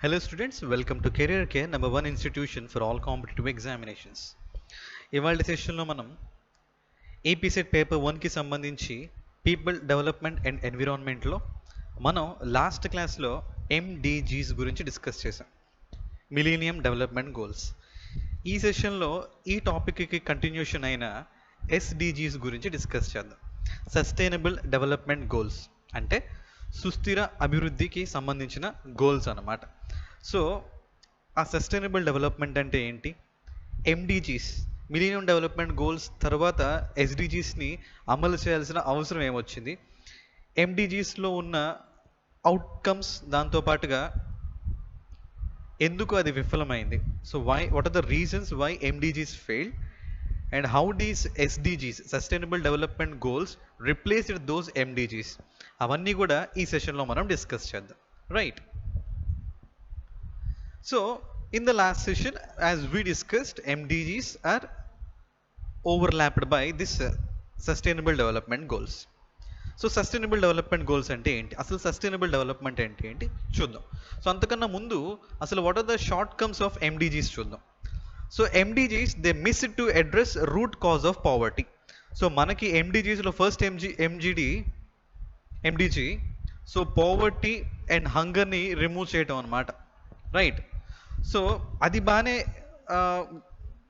Hello students, welcome to Career Care, number one institution for all competitive examinations. ఇవాళ సెషన్లో మనం AP set paper 1కి సంబంధించి people development and ఎన్విరాన్మెంట్లో మనం last క్లాస్లో ఎండిజీస్ గురించి డిస్కస్ చేసాం, మిలీనియం డెవలప్మెంట్ గోల్స్. ఈ సెషన్లో ఈ టాపిక్కి కంటిన్యూషన్ అయిన ఎస్డిజీస్ గురించి డిస్కస్ చేద్దాం. సస్టైనబుల్ డెవలప్మెంట్ గోల్స్ అంటే సుస్థిర అభివృద్ధికి సంబంధించిన గోల్స్ అన్నమాట. సో ఆ సస్టైనబుల్ డెవలప్మెంట్ అంటే ఏంటి, ఎండిజీస్ మిలీనియం డెవలప్మెంట్ గోల్స్ తర్వాత ఎస్డిజీస్ని అమలు చేయాల్సిన అవసరం ఏమొచ్చింది, ఎండిజీస్లో ఉన్న అవుట్కమ్స్, దాంతోపాటుగా ఎందుకు అది విఫలమైంది, so what are the reasons why MDGs failed and how does SDGs sustainable development goals replaced those MDGs, అవన్నీ కూడా ఈ సెషన్లో మనం డిస్కస్ చేద్దాం. Right. So in the last session, as we discussed, MDGs are overlapped by this sustainable development goals. So sustainable development goals అంటే ఏంటి, అసలు sustainable development అంటే ఏంటి చూద్దాం. సో అంతకన్నా ముందు అసలు what are the short comes of MDGs చూద్దాం. So MDGs they miss to address root cause of poverty. So మనకి ఎండిజీస్లో first MDG so poverty and హంగర్ని రిమూవ్ చేయటం అనమాట. రైట్. సో అది బాగానే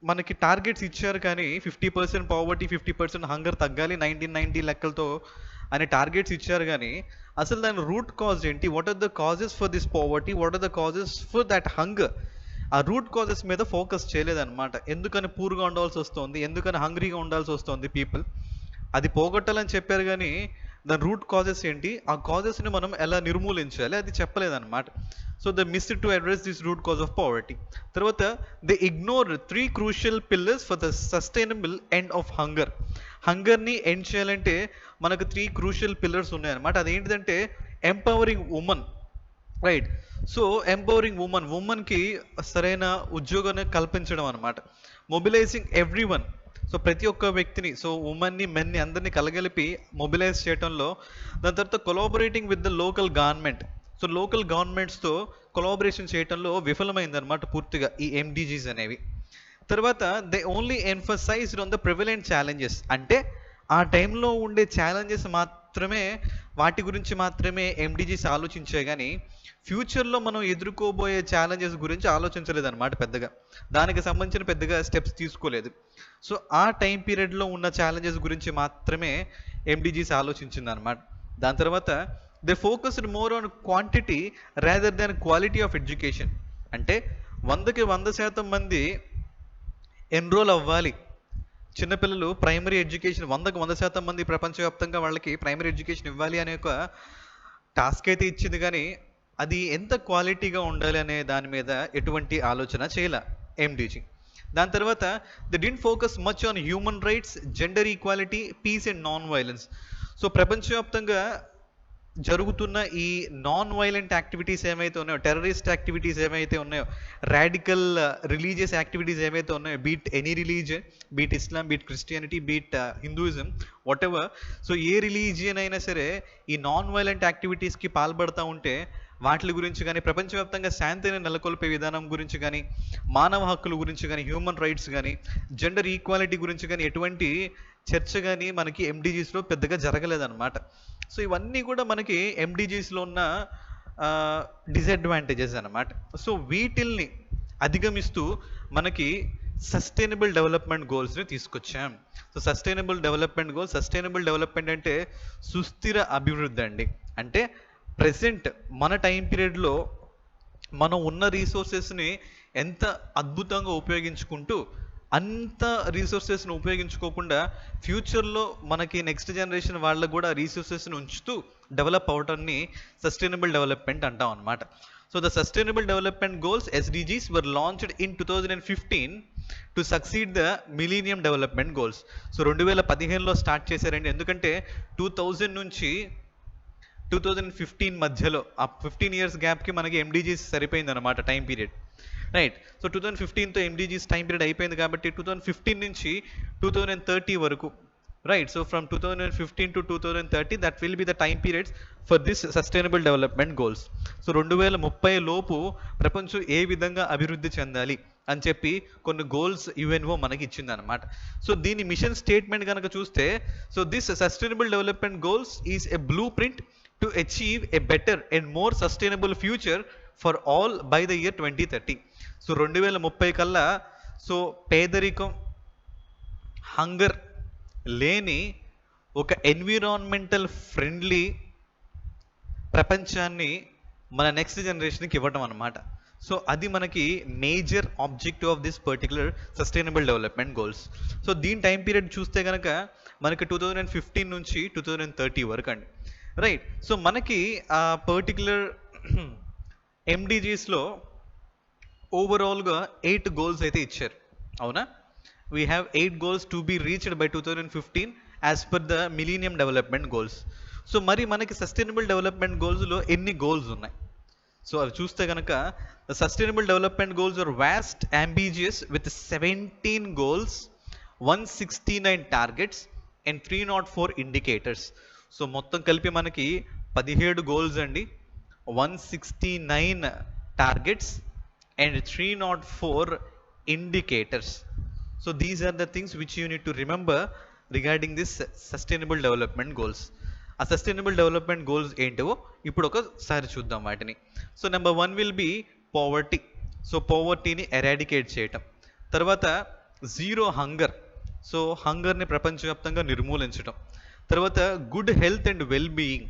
మనకి టార్గెట్స్ ఇచ్చారు, కానీ 50% పావర్టీ 50% హంగర్ తగ్గాలి 1990 లెక్కలతో అనే టార్గెట్స్ ఇచ్చారు, కానీ అసలు దాని రూట్ కాజ్ ఏంటి, what are the causes for this poverty, what are the causes for that hunger, ఆ రూట్ కాజెస్ మీద ఫోకస్ చేయలేదన్నమాట. ఎందుకని పూర్గా ఉండాల్సి వస్తుంది, ఎందుకని హంగ్రీగా ఉండాల్సి వస్తుంది పీపుల్, అది పోగొట్టాలని చెప్పారు, కానీ దాని రూట్ కాజెస్ ఏంటి, ఆ కాజెస్ని మనం ఎలా నిర్మూలించాలి అది చెప్పలేదన్నమాట. So the miss to address this root cause of poverty. తర్వాత they ignore 3 crucial pillars for the sustainable end of hunger. హంగర్ని ఎండ్ చేయాలంటే మనకు 3 క్రూషియల్ పిల్లర్స్ ఉన్నాయన్నమాట. అదేంటిదంటే empowering women. Right. So empowering ఉమెన్కి సరైన ఉద్యోగాన్ని కల్పించడం అనమాట. మొబిలైజింగ్ ఎవ్రీ వన్, సో ప్రతి ఒక్క వ్యక్తిని, సో ఉమెన్ని మెన్ని అందరినీ కలగలిపి మొబిలైజ్ చేయడంలో. దాని తర్వాత collaborating with the local government, so local గవర్నమెంట్స్తో కొలాబరేషన్ చేయడంలో విఫలమైందనమాట పూర్తిగా ఈ ఎండిజీస్ అనేవి. తర్వాత they only emphasised on the prevalent challenges, అంటే ఆ టైంలో ఉండే ఛాలెంజెస్ మాత్రమే, వాటి గురించి మాత్రమే ఎండిజీస్ ఆలోచించాయి, కానీ ఫ్యూచర్లో మనం ఎదుర్కోబోయే ఛాలెంజెస్ గురించి ఆలోచించలేదన్నమాట పెద్దగా, దానికి సంబంధించిన పెద్దగా స్టెప్స్ తీసుకోలేదు. సో ఆ టైం పీరియడ్లో ఉన్న ఛాలెంజెస్ గురించి మాత్రమే ఎండిజీస్ ఆలోచించింది అనమాట. దాని తర్వాత they focused more on quantity rather than quality of education, అంటే 100కి 100% మంది ఎన్రోల్ అవ్వాలి, చిన్నపిల్లలు ప్రైమరీ ఎడ్యుకేషన్ 100కి 100% మంది ప్రపంచవ్యాప్తంగా వాళ్ళకి ప్రైమరీ ఎడ్యుకేషన్ ఇవ్వాలి అనే ఒక టాస్క్ అయితే ఇచ్చింది, కానీ అది ఎంత క్వాలిటీగా ఉండాలి అనే దాని మీద ఎటువంటి ఆలోచన చేయాల ఎండిజీ. దాని తర్వాత they didn't focus much on human rights, gender equality, peace and non violence. So ప్రపంచవ్యాప్తంగా జరుగుతున్న ఈ నాన్ వైలెంట్ యాక్టివిటీస్ ఏమైతే ఉన్నాయో, టెర్రరిస్ట్ యాక్టివిటీస్ ఏమైతే ఉన్నాయో, రాడికల్ రిలీజియస్ యాక్టివిటీస్ ఏమైతే ఉన్నాయో, beat any religion, beat Islam, beat Christianity, beat Hinduism, what ever. So A religion అయినా సరే ఈ నాన్ వైలెంట్ యాక్టివిటీస్కి పాల్పడుతూ ఉంటే వాటి గురించి కానీ, ప్రపంచవ్యాప్తంగా శాంతిని నెలకొల్పే విధానం గురించి కానీ, మానవ హక్కుల గురించి కానీ, హ్యూమన్ రైట్స్ కానీ, జెండర్ ఈక్వాలిటీ గురించి కానీ ఎటువంటి చర్చ కానీ మనకి ఎండిజీస్లో పెద్దగా జరగలేదన్నమాట. సో ఇవన్నీ కూడా మనకి ఎండిజీస్లో ఉన్న డిసడ్వాంటేజెస్ అన్నమాట. సో వీటిల్ని అధిగమిస్తూ మనకి సస్టైనబుల్ డెవలప్మెంట్ గోల్స్ని తీసుకొచ్చాం. సో సస్టైనబుల్ డెవలప్మెంట్ అంటే సుస్థిర అభివృద్ధి అండి. అంటే ప్రెసెంట్ మన టైం పీరియడ్లో మనం ఉన్న రీసోర్సెస్ని ఎంత అద్భుతంగా ఉపయోగించుకుంటూ, అంత రీసోర్సెస్ని ఉపయోగించుకోకుండా ఫ్యూచర్లో మనకి నెక్స్ట్ జనరేషన్ వాళ్ళకు కూడా రీసోర్సెస్ని ఉంచుతూ డెవలప్ అవటాన్ని సస్టైనబుల్ డెవలప్మెంట్ అంటాం అనమాట. So the sustainable development goals SDGs were launched in 2015 to succeed the millennium development goals. So 2015లో స్టార్ట్ చేశారండి, ఎందుకంటే 2000 నుంచి 2015 మధ్యలో ఆ 15 years గ్యాప్కి మనకి ఎండిజీస్ సరిపోయింది అనమాట టైం పీరియడ్. రైట్. సో 2015తో ఎండిజీస్ టైం పీరియడ్ అయిపోయింది, కాబట్టి 2015 నుంచి 2030 వరకు right? So from 2015 to 2030, that will be the time periods for this sustainable development goals. So 2030 లోపు ప్రపంచం ఏ విధంగా అభివృద్ధి చెందాలి అని చెప్పి కొన్ని గోల్స్ యుఎన్ఓ మనకి ఇచ్చింది అనమాట. సో దీని మిషన్ స్టేట్మెంట్ కనుక చూస్తే, so this sustainable development goals is a blue print to achieve a better and more sustainable future for all by the year 2030. So 2030 కల్లా సో పేదరికం, హంగర్ లేని ఒక ఎన్విరాన్మెంటల్ ఫ్రెండ్లీ ప్రపంచాన్ని మన నెక్స్ట్ జనరేషన్కి ఇవ్వటం అనమాట. సో అది మనకి major objective of this particular sustainable development goals. So దీని టైం పీరియడ్ చూస్తే కనుక మనకి 2015 నుంచి 2030 వరకు అండి, రైట్? సో మనకి ఆ పర్టికులర్ ఎండిజీస్లో ఓవరాల్గా 8 గోల్స్ అయితే ఇచ్చారు, అవునా? We have 8 goals to be reached by 2015 as per the Millennium Development Goals. So మరి మనకి సస్టైనబుల్ డెవలప్మెంట్ గోల్స్లో ఎన్ని గోల్స్ ఉన్నాయి? సో అవి చూస్తే కనుక the sustainable development goals are vast ambitious with 17 goals, 169 targets and 304 indicators. So మొత్తం కలిపి మనకి 17 గోల్స్ అండి, 169 targets and 304 indicators. So these are the things which you need to remember regarding this sustainable development goals. ఆ sustainable development goals ఏంటో ఇప్పుడు ఒకసారి చూద్దాం వాటిని. So number 1 will be poverty. So పావర్టీని ఎరాడికేట్ చేయటం. తర్వాత జీరో హంగర్, సో హంగర్ని ప్రపంచవ్యాప్తంగా నిర్మూలించడం. తర్వాత good health and well being,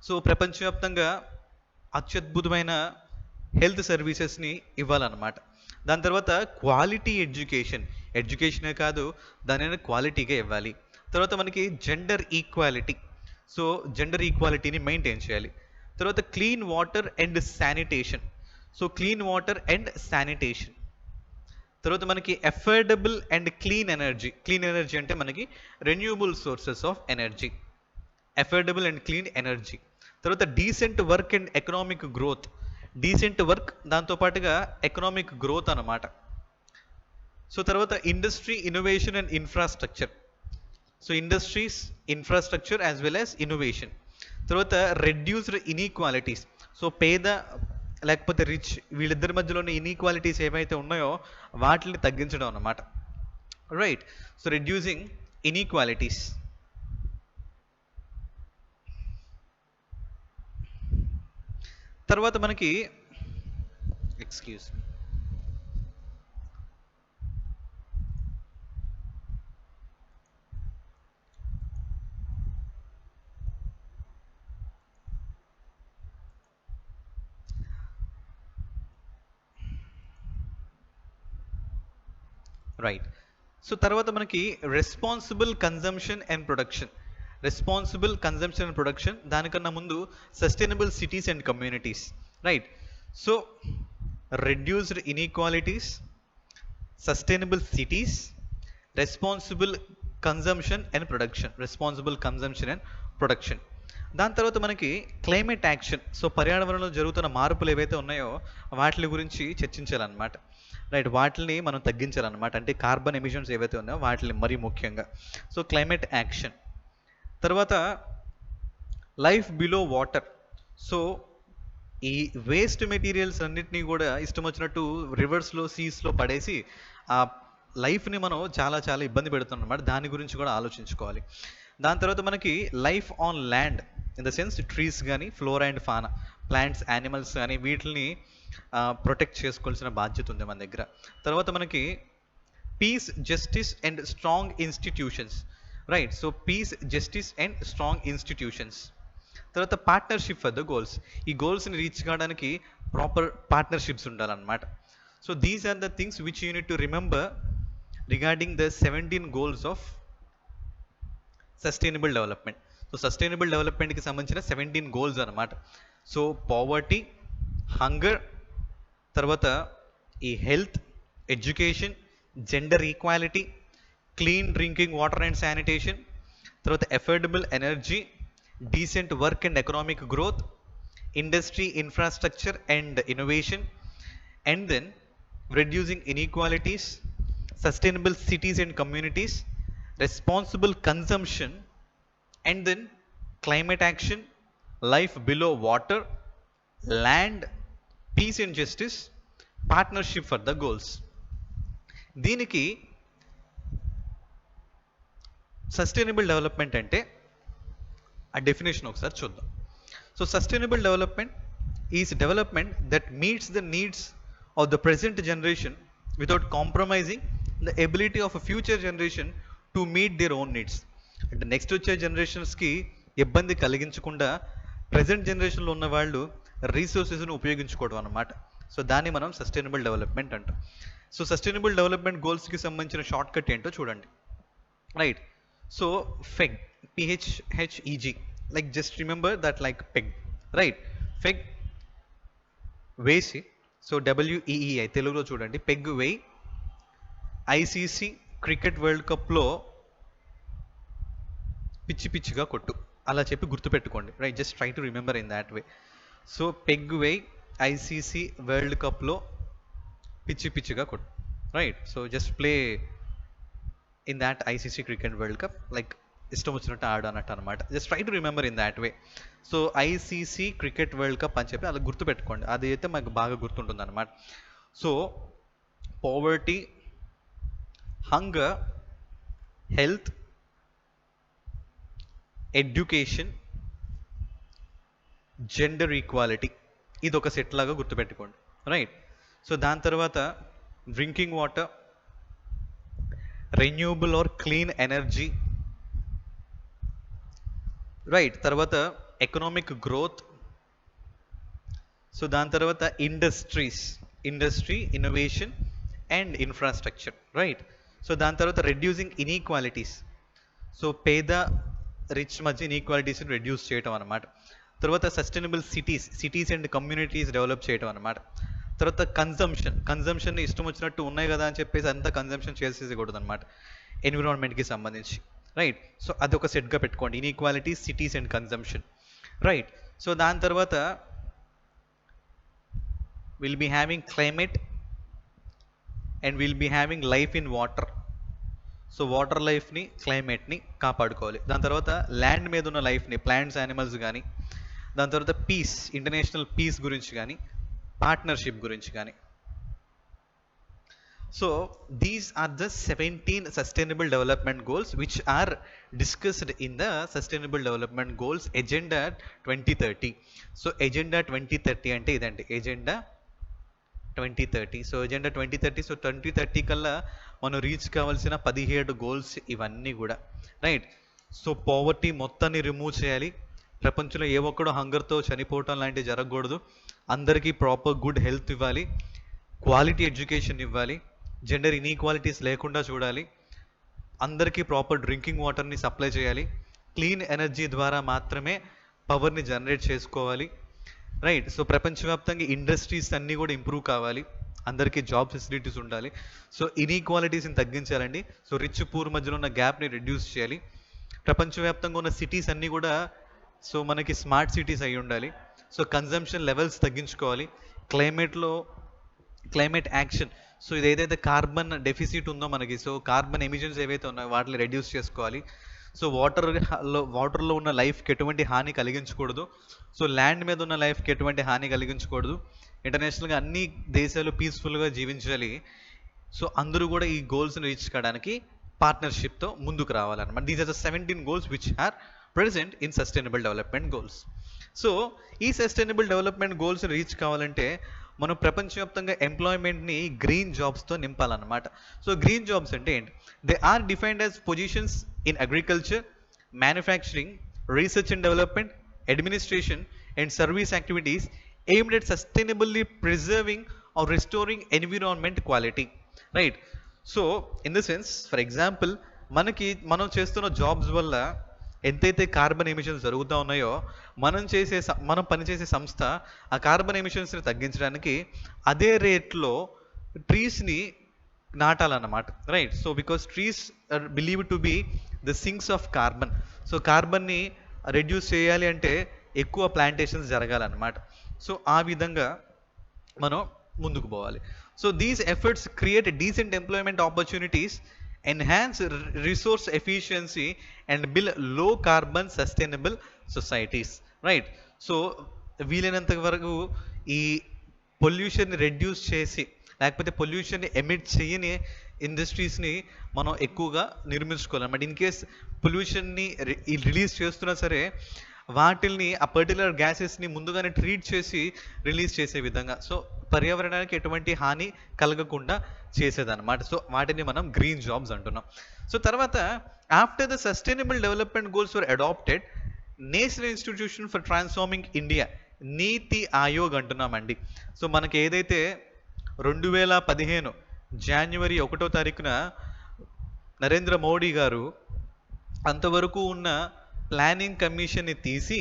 so ప్రపంచవ్యాప్తంగా అత్యద్భుతమైన హెల్త్ సర్వీసెస్ని ఇవ్వాలన్నమాట. దాని తర్వాత క్వాలిటీ ఎడ్యుకేషన్, ఎడ్యుకేషనే కాదు దానిని క్వాలిటీగా ఇవ్వాలి. తర్వాత మనకి జెండర్ ఈక్వాలిటీ, సో జెండర్ ఈక్వాలిటీని మెయింటైన్ చేయాలి. తర్వాత clean water and sanitation, so clean water and sanitation. తర్వాత మనకి affordable and clean energy, clean energy అంటే మనకి renewable sources of energy, affordable and clean energy. తర్వాత decent work and economic growth, decent work దాంతోపాటుగా economic growth అన్నమాట. So తర్వాత industry, innovation and infrastructure, so industries, infrastructure as well as innovation. తర్వాత reduced inequalities, so పేద లేకపోతే rich వీళ్ళిద్దరి మధ్యలోని inequalities ఏవైతే ఉన్నాయో వాటిని తగ్గించడం అన్నమాట, రైట్? So reducing inequalities. తర్వాత మనకి ఎక్స్క్యూజ్ మీ, రైట్? సో తర్వాత మనకి responsible consumption and production, responsible consumption and production. దానికన్నా ముందు sustainable cities and communities, right? So reduced inequalities, sustainable cities, responsible consumption and production, responsible consumption and production. దాని తర్వాత మనకి climate action, so పర్యావరణంలో జరుగుతున్న మార్పులు ఏవైతే ఉన్నాయో వాటి గురించి చర్చించాలన్నమాట, రైట్? వాటిని మనం తగ్గించాలన్నమాట, అంటే కార్బన్ ఎమిషన్స్ ఏవైతే ఉన్నాయో వాటిని మరీ ముఖ్యంగా. So climate action. తర్వాత లైఫ్ బిలో వాటర్, సో ఈ వేస్ట్ మెటీరియల్స్ అన్నిటినీ కూడా ఇష్టం వచ్చినట్టు రివర్స్లో, సీస్లో పడేసి ఆ లైఫ్ని మనం చాలా చాలా ఇబ్బంది పెడుతున్నాం అన్నమాట. దాని గురించి కూడా ఆలోచించుకోవాలి. దాని తర్వాత మనకి life on land in the sense trees కానీ, flora and fauna, plants, animals కానీ వీటిని ప్రొటెక్ట్ చేసుకోవాల్సిన బాధ్యత ఉంది మన దగ్గర. తర్వాత మనకి peace, justice and strong institutions, right? So peace, justice and strong institutions. తర్వాత పార్ట్నర్షిప్ ఫర్ ద గోల్స్, ఈ గోల్స్ని రీచ్ కావడానికి ప్రాపర్ పార్ట్నర్షిప్స్ ఉండాలన్నమాట. So these are the things which you need to remember regarding the 17 goals of sustainable development. So sustainable డెవలప్మెంట్కి సంబంధించిన 17 goals అనమాట. So poverty, hunger, తర్వాత ఈ health, education, gender equality, clean drinking water and sanitation, తర్వాత affordable energy, decent work and economic growth, industry, infrastructure and innovation, and then reducing inequalities, sustainable cities and communities, responsible consumption, and then climate action, life below water, land, peace and justice, partnership for the goals. దీనికి sustainable development అంటే ఆ definition ఒకసారి చూద్దాం. So sustainable development is development that meets the needs of the present generation without compromising the ability of a future generation to meet their own needs. అంటే next వచ్చే జనరేషన్స్కి ఇబ్బంది కలిగించకుండా ప్రజెంట్ జనరేషన్లో ఉన్న వాళ్ళు రీసోర్సెస్ని ఉపయోగించుకోవడం అన్నమాట. సో దాన్ని మనం సస్టైనబుల్ డెవలప్మెంట్ అంటాం. సో సస్టైనబుల్ డెవలప్మెంట్ గోల్స్కి సంబంధించిన షార్ట్ కట్ ఏంటో చూడండి. రైట్, సో ఫెగ్, PHHEG, like just remember that, like peg, right? Feg వేసి, సో WEEI తెలుగులో చూడండి, పెగ్ వేయి ICC క్రికెట్ వరల్డ్ కప్లో పిచ్చి పిచ్చిగా కొట్టు, అలా చెప్పి గుర్తుపెట్టుకోండి. Right, just try to remember in that way. So peg వేయి ICC వరల్డ్ కప్లో పిచ్చి పిచ్చిగా కొట్టు. Right, so just play in that ICC cricket world cup, like ఇష్టం వచ్చినట్టు ఆడు అన్నట్టు అనమాట. Just try to remember in that way. So ICC cricket world cup అని చెప్పి అలా గుర్తుపెట్టుకోండి, అది అయితే మాకు బాగా గుర్తుంటుంది అనమాట. So poverty, hunger, health, education, gender equality, ఇది ఒక సెట్ లాగా గుర్తుపెట్టుకోండి. రైట్, సో దాని తర్వాత drinking water, renewable or clean energy, right, తర్వాత ఎకనామిక్ గ్రోత్, సో దాని తర్వాత industry, innovation and infrastructure. Right, so దాని తర్వాత రెడ్యూసింగ్ ఇన్ఈక్వాలిటీస్, సో పేద రిచ్ మధ్య ఇన్ఈక్వాలిటీస్ని రెడ్యూస్ చేయటం అనమాట. తర్వాత sustainable cities and communities develop చేయటం అనమాట. తర్వాత కన్జంప్షన్ ఇష్టం వచ్చినట్టు ఉన్నాయి కదా అని చెప్పేసి అంతా కన్జంప్షన్ చేసేయకూడదు అనమాట, ఎన్విరాన్మెంట్కి సంబంధించి. రైట్, సో అది ఒక సెట్గా పెట్టుకోండి, inequality, cities and consumption. Right, so దాని తర్వాత will be having climate and will be having life in water. So water లైఫ్ని, క్లైమేట్ని కాపాడుకోవాలి. దాని తర్వాత ల్యాండ్ మీద ఉన్న లైఫ్ని, ప్లాంట్స్, యానిమల్స్ కానీ, దాని తర్వాత పీస్, ఇంటర్నేషనల్ పీస్ గురించి కానీ, పార్ట్నర్షిప్ గురించి కానీ. So these are the 17 sustainable development goals which are discussed in the sustainable development goals agenda 2030. So agenda 2030 అంటే ఇదండి, ఎజెండా 2030. సో ఎజెండా 2030, సో 2030 కల్లా మనం రీచ్ కావాల్సిన 17 గోల్స్ ఇవన్నీ కూడా. రైట్, సో పావర్టీ మొత్తాన్ని రిమూవ్ చేయాలి, ప్రపంచంలో ఏ ఒక్కడో హంగర్తో చనిపోవటం లాంటివి జరగకూడదు, అందరికీ ప్రాపర్ గుడ్ హెల్త్ ఇవ్వాలి, క్వాలిటీ ఎడ్యుకేషన్ ఇవ్వాలి, జెండర్ ఇన్ఈక్వాలిటీస్ లేకుండా చూడాలి, అందరికీ ప్రాపర్ డ్రింకింగ్ వాటర్ని సప్లై చేయాలి, క్లీన్ ఎనర్జీ ద్వారా మాత్రమే పవర్ని జనరేట్ చేసుకోవాలి. రైట్, సో ప్రపంచవ్యాప్తంగా ఇండస్ట్రీస్ అన్నీ కూడా ఇంప్రూవ్ కావాలి, అందరికీ జాబ్ ఫెసిలిటీస్ ఉండాలి. సో ఇన్ఈక్వాలిటీస్ని తగ్గించాలండి. సో రిచ్ పూర్ మధ్యలో ఉన్న గ్యాప్ని రెడ్యూస్ చేయాలి. ప్రపంచవ్యాప్తంగా ఉన్న సిటీస్ అన్నీ కూడా సో మనకి స్మార్ట్ సిటీస్ అయి ఉండాలి. సో కన్జంప్షన్ లెవెల్స్ తగ్గించుకోవాలి. క్లైమేట్ యాక్షన్, సో ఇది ఏదైతే కార్బన్ డెఫిసిట్ ఉందో మనకి, సో కార్బన్ ఎమిషన్స్ ఏవైతే ఉన్నాయో వాటిని రెడ్యూస్ చేసుకోవాలి. సో వాటర్లో ఉన్న లైఫ్కి ఎటువంటి హాని కలిగించకూడదు. సో ల్యాండ్ మీద ఉన్న లైఫ్కి ఎటువంటి హాని కలిగించకూడదు. ఇంటర్నేషనల్గా అన్ని దేశాలు పీస్ఫుల్గా జీవించాలి. సో అందరూ కూడా ఈ గోల్స్ని రీచ్ కావడానికి పార్ట్నర్షిప్తో ముందుకు రావాలన్నమాట. These are the 17 goals which are present in sustainable development goals. So ఈ సస్టైనబుల్ డెవలప్మెంట్ గోల్స్ రీచ్ కావాలంటే మనం ప్రపంచవ్యాప్తంగా ఎంప్లాయ్మెంట్ని గ్రీన్ జాబ్స్తో నింపాలన్నమాట. సో గ్రీన్ జాబ్స్ అంటే ఏంటి? They are defined as positions in agriculture, manufacturing, research and development, administration and service activities aimed at sustainably preserving or restoring environment quality. Right, so in the sense, for example, మనం చేస్తున్న jobs వల్ల ఎంతైతే carbon emissions జరుగుతూ ఉన్నాయో మనం పనిచేసే సంస్థ ఆ కార్బన్ ఎమిషన్స్ని తగ్గించడానికి అదే రేట్లో ట్రీస్ని నాటాలన్నమాట. Right, so because trees are believed to be the sinks of carbon. So కార్బన్ని రెడ్యూస్ చేయాలి అంటే ఎక్కువ ప్లాంటేషన్స్ జరగాలన్నమాట. సో ఆ విధంగా మనం ముందుకు పోవాలి. So these efforts create decent employment opportunities enhance resource efficiency and build low carbon sustainable societies, right? So వీలైనంత వరకు ఈ పొల్యూషన్ని రెడ్యూస్ చేసి, లేకపోతే పొల్యూషన్ని ఎమిట్ చేయని ఇండస్ట్రీస్ని మనం ఎక్కువగా నిర్మించుకోవాలన్నమాట. ఇన్ కేస్ పొల్యూషన్ని రిలీజ్ చేస్తున్నా సరే వాటిల్ని ఆ పర్టికులర్ గ్యాసెస్ని ముందుగానే ట్రీట్ చేసి రిలీజ్ చేసే విధంగా, సో పర్యావరణానికి ఎటువంటి హాని కలగకుండా చేసేదన్నమాట. సో వాటిని మనం గ్రీన్ జాబ్స్ అంటున్నాం. సో తర్వాత after the sustainable development goals were adopted, national institution for transforming India, NITI Aayog అంటున్నామండి. So మనకి ఏదైతే 2015 జనవరి 1వ తారీఖున నరేంద్ర మోడీ గారు అంతవరకు ఉన్న ప్లానింగ్ కమిషన్ని తీసి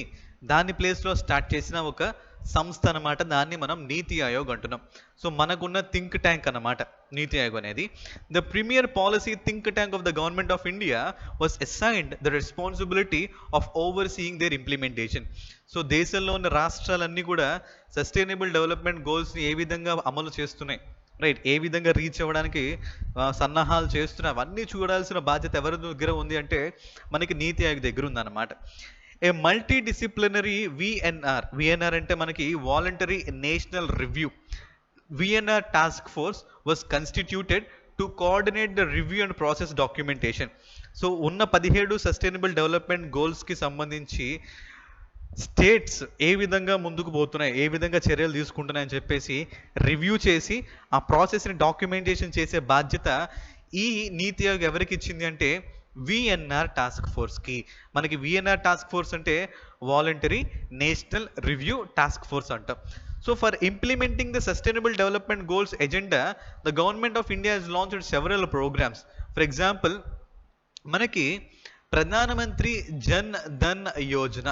దాని ప్లేస్లో స్టార్ట్ చేసిన ఒక సంస్థ అన్నమాట, దాన్ని మనం నీతి ఆయోగ్ అంటున్నాం. సో మనకున్న థింక్ ట్యాంక్ అన్నమాట నీతి ఆయోగ్ అనేది. The premier policy think tank of the government of India was assigned the responsibility of overseeing their implementation. So దేశంలో ఉన్న రాష్ట్రాలన్నీ కూడా సస్టైనబుల్ డెవలప్మెంట్ గోల్స్ని ఏ విధంగా అమలు చేస్తున్నాయి, రైట్, ఏ విధంగా రీచ్ అవ్వడానికి సన్నాహాలు చేస్తున్నా, అవన్నీ చూడాల్సిన బాధ్యత ఎవరి దగ్గర ఉంది అంటే మనకి నీతి ఆయోగ్ దగ్గర ఉందన్నమాట. ఏ మల్టీ డిసిప్లినరీ విఎన్ఆర్ అంటే మనకి voluntary national review, VNR task force was constituted to coordinate the review and process documentation. So ఉన్న 17 సస్టైనబుల్ డెవలప్మెంట్ గోల్స్కి సంబంధించి స్టేట్స్ ఏ విధంగా ముందుకు పోతున్నాయి, ఏ విధంగా చర్యలు తీసుకుంటున్నాయని చెప్పేసి రివ్యూ చేసి ఆ ప్రాసెస్ని డాక్యుమెంటేషన్ చేసే బాధ్యత ఈ నీతి ఆయోగ్ ఎవరికి ఇచ్చింది అంటే విఎన్ఆర్ టాస్క్ ఫోర్స్కి. మనకి విఎన్ఆర్ టాస్క్ ఫోర్స్ అంటే voluntary national review task force అంటాం. So for implementing the sustainable development goals agenda, the government of India has launched several programmes. For example మనకి ప్రధానమంత్రి జన్ ధన్ యోజన.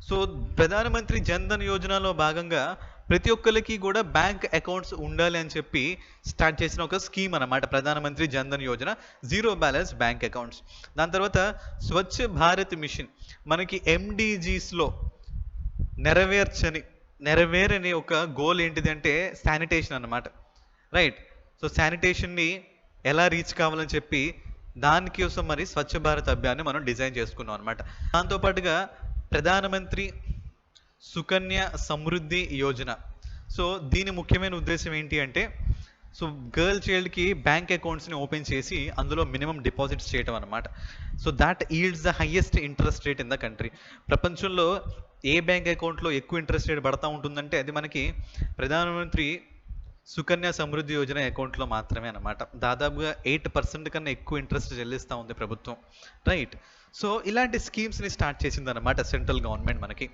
సో ప్రధానమంత్రి జన్ ధన్ యోజనలో భాగంగా ప్రతి ఒక్కరికి కూడా బ్యాంక్ అకౌంట్స్ ఉండాలి అని చెప్పి స్టార్ట్ చేసిన ఒక స్కీమ్ అన్నమాట ప్రధానమంత్రి Jan Dhan Yojana, zero balance bank accounts. దాని తర్వాత స్వచ్ఛ భారత్ మిషన్, మనకి ఎండిజీస్లో నెరవేరని ఒక గోల్ ఏంటిది అంటే శానిటేషన్ అన్నమాట, రైట్. సో శానిటేషన్ని ఎలా రీచ్ కావాలని చెప్పి దానికోసం మరి స్వచ్ఛ భారత్ అభియాన్ని మనం డిజైన్ చేసుకున్నాం అనమాట. దాంతోపాటుగా ప్రధానమంత్రి సుకన్య సమృద్ధి యోజన. సో దీని ముఖ్యమైన ఉద్దేశం ఏంటి అంటే, సో గర్ల్ చైల్డ్కి బ్యాంక్ అకౌంట్స్ని ఓపెన్ చేసి అందులో మినిమం డిపాజిట్స్ చేయడం అనమాట. So that yields the highest interest rate in the country. ప్రపంచంలో ఏ బ్యాంక్ అకౌంట్లో ఎక్కువ ఇంట్రెస్ట్ రేట్ పడతా ఉంటుందంటే అది మనకి ప్రధానమంత్రి సుకన్య సమృద్ధి యోజన అకౌంట్లో మాత్రమే అనమాట. దాదాపుగా 8% కన్నా ఎక్కువ ఇంట్రెస్ట్ చెల్లిస్తూ ఉంది ప్రభుత్వం, రైట్. సో ఇలాంటి స్కీమ్స్ని స్టార్ట్ చేసింది అనమాట సెంట్రల్ గవర్నమెంట్ మనకి.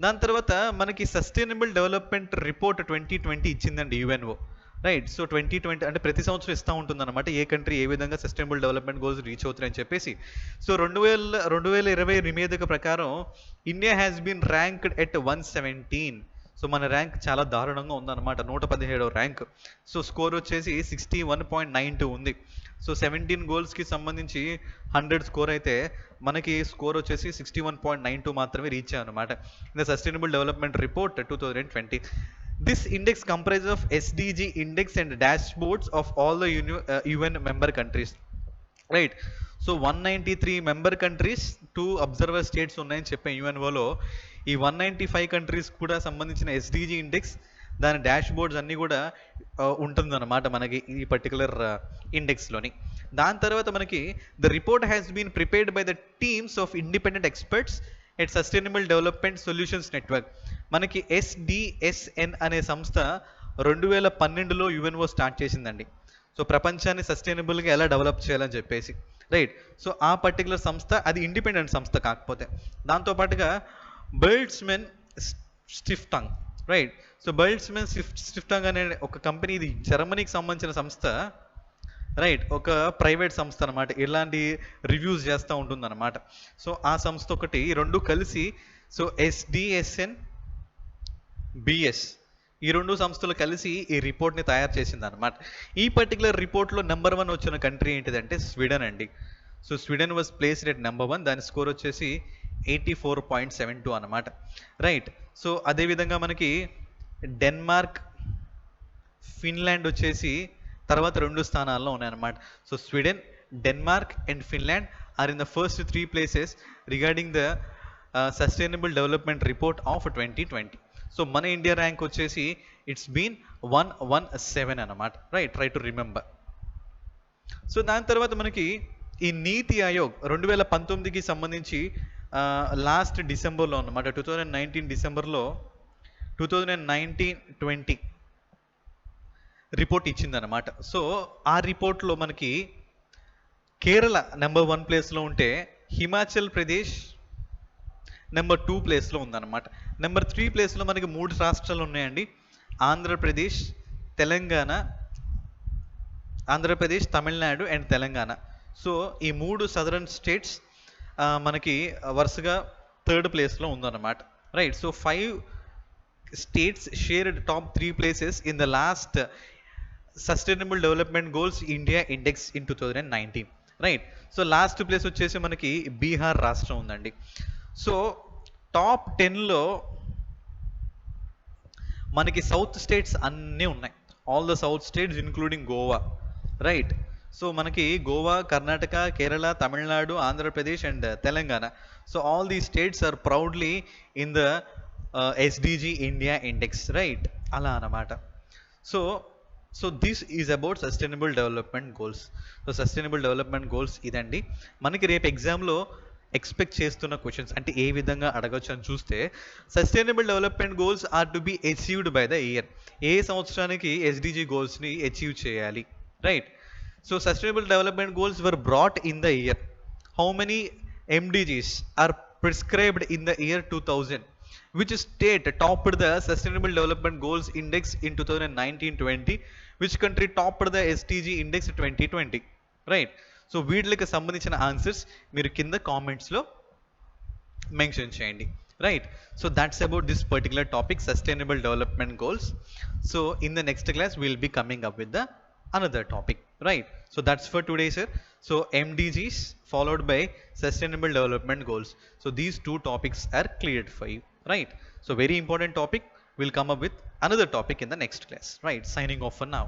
దాని తర్వాత మనకి సస్టైనబుల్ డెవలప్మెంట్ రిపోర్ట్ 2020 ఇచ్చిందండి యుఎన్ఓ, రైట్. సో 2020 అంటే ప్రతి సంవత్సరం ఇస్తూ ఉంటుంది అనమాట ఏ కంట్రీ ఏ విధంగా సస్టైనబుల్ డెవలప్మెంట్ గోల్స్ రీచ్ అవుతున్నాయని చెప్పేసి. సో 2020 నివేదిక ప్రకారం India has been ranked at 117. So మన ర్యాంక్ చాలా దారుణంగా ఉందన్నమాట, 117వ ర్యాంక్. సో స్కోర్ వచ్చేసి 61.92 ఉంది. సో 17 గోల్స్కి సంబంధించి 100 స్కోర్ అయితే మనకి స్కోర్ వచ్చేసి 61.92 మాత్రమే రీచ్ అయ్యామన్నమాట in the sustainable development report 2020. This index comprise of SDG index and dashboards of all the UN member countries, right. So 193 member countries, 2 observer states ఉన్నాయని చెప్పే యుఎన్ఓలో. ఈ 195 కంట్రీస్ కూడా సంబంధించిన ఎస్డిజి ఇండెక్స్, దాని డాష్ బోర్డ్స్ అన్నీ కూడా ఉంటుందన్నమాట మనకి ఈ పర్టికులర్ ఇండెక్స్లోని. దాని తర్వాత మనకి the report has been prepared by the teams of independent experts at sustainable development solutions network. మనకి ఎస్డిఎస్ఎన్ అనే సంస్థ 2012లో యుఎన్ఓ స్టార్ట్ చేసిందండి. సో ప్రపంచాన్ని సస్టైనబుల్గా ఎలా డెవలప్ చేయాలని చెప్పేసి, రైట్. సో ఆ పర్టికులర్ సంస్థ అది ఇండిపెండెంట్ సంస్థ కాకపోతే. దాంతోపాటుగా బెర్టెల్స్మెన్ స్టిఫ్టంగ్, రైట్. సో బెర్టెల్స్మెన్ స్టిఫ్టంగ్ అనే ఒక కంపెనీ, ఇది జర్మనీకి సంబంధించిన సంస్థ, రైట్. ఒక ప్రైవేట్ సంస్థ అనమాట, ఇలాంటి రివ్యూస్ చేస్తూ ఉంటుందన్నమాట. సో ఆ సంస్థ ఒకటి, ఈ రెండు కలిసి సో ఎస్డిఎస్ఎన్ బిఎస్ ఈ రెండు సంస్థలు కలిసి ఈ రిపోర్ట్ని తయారు చేసింది అనమాట. ఈ పర్టికులర్ రిపోర్ట్లో నెంబర్ 1 వచ్చిన కంట్రీ ఏంటిదంటే స్వీడన్ అండి. So Sweden was placed at number 1, దాని స్కోర్ వచ్చేసి 84.72 అనమాట, రైట్. సో అదేవిధంగా మనకి డెన్మార్క్, ఫిన్లాండ్ వచ్చేసి తర్వాత 2 స్థానాల్లో ఉన్నాయన్నమాట. So Sweden Denmark and Finland are in the first three places regarding the Sustainable Development Report of 2020. So మన ఇండియా ర్యాంక్ వచ్చేసి ఇట్స్ బీన్ 117 అన్నమాట, right, try to remember. So దాని తర్వాత మనకి ఈ నీతి ఆయోగ్ 2019కి సంబంధించి లాస్ట్ డిసెంబర్లో అన్నమాట, 2019 డిసెంబర్లో 2019-20 రిపోర్ట్ ఇచ్చిందనమాట. సో ఆ రిపోర్ట్లో మనకి కేరళ నెంబర్ 1 ప్లేస్లో ఉంటే హిమాచల్ ప్రదేశ్ నెంబర్ 2 ప్లేస్లో ఉందన్నమాట. నెంబర్ 3 ప్లేస్లో మనకి 3 రాష్ట్రాలు ఉన్నాయండి, ఆంధ్రప్రదేశ్, తెలంగాణ, ఆంధ్రప్రదేశ్, తమిళనాడు అండ్ తెలంగాణ. సో ఈ 3 సదరన్ స్టేట్స్ మనకి వరుసగా 3rd ప్లేస్లో ఉందన్నమాట, right. So 5 states shared top 3 places in the last sustainable development goals India index in 2019, right. So last place వచ్చేసి మనకి బీహార్ రాష్ట్రం ఉందండి. సో టాప్ 10లో మనకి సౌత్ స్టేట్స్ అన్నీ ఉన్నాయి, all the south states including Goa, right. So మనకి Goa, Karnataka, Kerala, Tamil Nadu, Andhra Pradesh and Telangana. So all these states are proudly in the SDG India index, right, అలా అన్నమాట. So this is about sustainable development goals. So sustainable development goals ఇదండి. మనకి రేపు ఎగ్జామ్లో expect చేస్తున్న questions అంటే ఏ విధంగా అడగచ్చు అని చూస్తే, sustainable development goals are to be achieved by the year. ఏ సంవత్సరానికి ఎస్డిజి గోల్స్ని అచీవ్ చేయాలి, right. So sustainable development goals were brought in the year. How many MDGs are prescribed in the year 2000? Which state topped the Sustainable Development Goals Index in 2019-20? Which country topped the SDG Index 2020? Right. So వీటికి సంబంధించిన answers మీరు కింద కామెంట్స్లో mention చేయండి, right. So that's about this particular topic, sustainable development goals. So in the next class will be coming up with the another topic, right. So that's for today, sir. So MDGs followed by Sustainable Development Goals. So these 2 topics are cleared for you, right. So very important topic. We'll come up with another topic in the next class, right. Signing off for now.